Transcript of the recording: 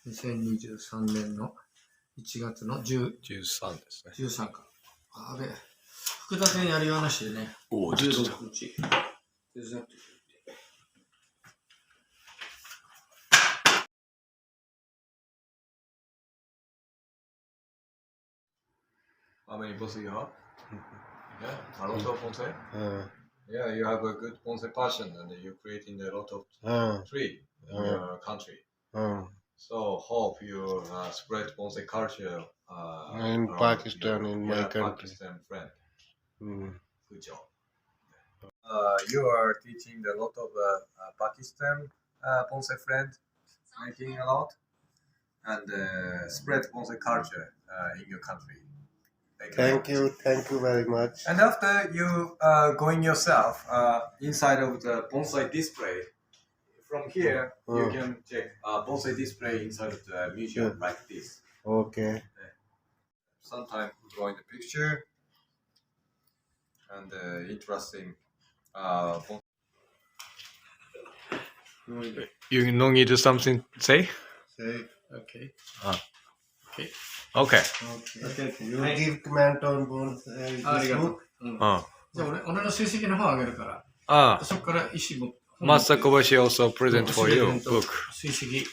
2023年の1月の13ですね。13か。あれ、福田店やるようなしでね。おお、ちょっと。16日。手伝ってくれて。How many bonsai you have? Yeah, a lot of bonsai. Yeah, you have a good bonsai passion and you're creating a lot of tree in your country. So hope you spread bonsai culture in Pakistan, in my country. Pakistan friend. Good job. You are teaching a lot of Pakistan bonsai friend, making a lot, and spread bonsai culture in your country. Thank you very much. And after you going yourself inside of the bonsai display, from here you can check bonsai display inside of the museum like this. Okay. Sometimes drawing the picture and interesting. You don't need to something say? Say. Okay. Okay. Okay. You give comment on bonsai. ありがとう。じゃあ俺の成績の方あげるから。そこから石も。Master Kobashi also present for you book. 水石。